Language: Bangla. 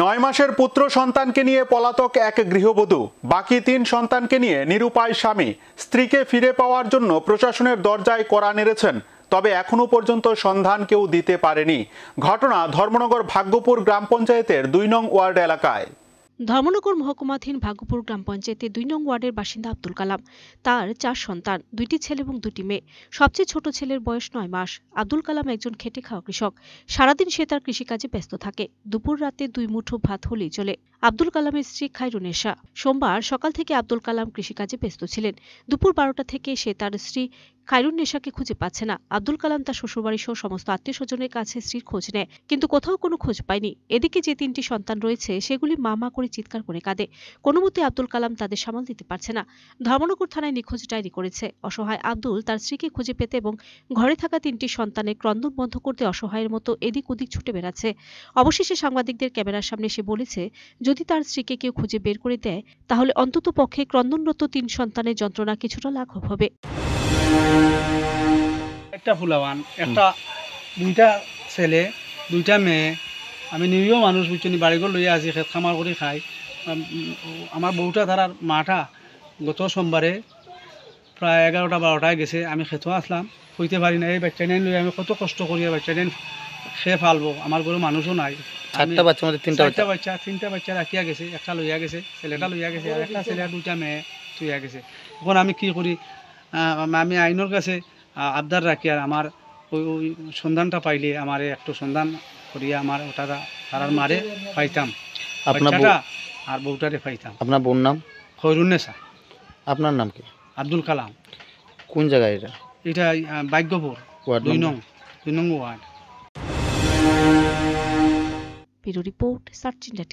9 মাসের পুত্র সন্তানকে নিয়ে পলাতক এক গৃহবধূ, বাকি 3 সন্তানকে নিয়ে নিরুপায় স্বামী স্ত্রীকে ফিরে পাওয়ার জন্য প্রশাসনের দরজায় কড়া নেড়েছেন, তবে এখনো পর্যন্ত সন্ধান কেউ দিতে পারেনি। ঘটনা ধর্মনগর ভাগ্যপুর গ্রাম পঞ্চায়েতের 2 নং ওয়ার্ড এলাকায়। ধর্মনগর মহকুমাধীন ভাগ্যপুর গ্রাম পঞ্চায়েতের 2 নং ওয়ার্ডের বাসিন্দা আব্দুল কালাম। তার 4 সন্তান, 2টি ছেলে এবং 2টি মেয়ে। সবচেয়ে ছোট ছেলের বয়স 9 মাস। আব্দুল কালাম একজন খেটে খাওয়া কৃষক। সারাদিন সে তার কৃষিকাজে ব্যস্ত থাকে। দুপুর রাতে 2 মুঠো ভাত হলেই চলে। আব্দুল কালামের স্ত্রী খায়রুন্নেসা। সোমবার সকাল থেকে আব্দুল কালাম কৃষিকাজে ব্যস্ত ছিলেন। দুপুর 12টা থেকে সে তার স্ত্রী খায়রুন্নেসাকে খুঁজে পাচ্ছে না। আব্দুল কালাম তার শ্বশুরবাড়ি সহ সমস্ত আত্মীয়-স্বজনের কাছে স্ত্রীর খোঁজ নেয়, কিন্তু কোথাও কোনো খোঁজ পায়নি। এদিকে যে 3টি সন্তান রয়েছে সেগুলি মা করে চিৎকার করে কাঁদে। কোনোমতে আব্দুল কালাম তাদের সামাল দিতে পারছে না। ধর্মনগর থানায় নিখোঁজ ডায়েরি করেছে। অসহায় আব্দুল তার স্ত্রীকে খুঁজে পেতে এবং ঘরে থাকা 3টি সন্তানের ক্রন্দন বন্ধ করতে অসহায়ের মতো এদিক ওদিক ছুটে বেড়াচ্ছে। অবশেষে সাংবাদিকদের ক্যামেরার সামনে এসে বলেছে, যদি তার স্ত্রীকে কেউ খুঁজে বের করে দেয় তাহলে অন্তত পক্ষে ক্রন্দনরত 3 সন্তানের যন্ত্রণা কিছুটা লাঘব হবে। একটা ফুলাবান, একটা 2টা ছেলে, 2টা মেয়ে। আমি নিরীহ মানুষ বুঝছি, বাড়িঘর লইয়া আছি, খেত খামার করে খাই। আমার বউটা ধারার মাটা গত সোমবারে প্রায় 11টা-12টায় গেছে। আমি খেতেও আসলাম, হইতে পারি না। এই বাচ্চা নেন লই আমি কত কষ্ট করি বাচ্চা নেন খেয়ে ফালবো। আমার ঘরে মানুষও নাই। 4টা বাচ্চার মধ্যে 3টা বাচ্চা 3টা বাচ্চা রাখিয়া গেছে। একটা লইয়া গেছে, ছেলেটা লইয়া গেছে, আর একটা ছেলে আর 2টা মেয়ে তুইয়া গেছে। এখন আমি কি করি? আমি আইনের কাছে আবদার রাখি, আর আমার ওই সন্ধানটা পাইলে আমার একটু সন্ধান করিয়া আমার ওটা তারার মারে পাইতাম, বাচ্চাটা আর বউটারে পাইতাম। আপনার বোন নাম? খায়রুন্নেসা। আপনার নাম কি? আব্দুল কালাম। কোন জায়গায় এটা? এটা ভাগ্যপুর 2 নং ward. Bureau report, search India.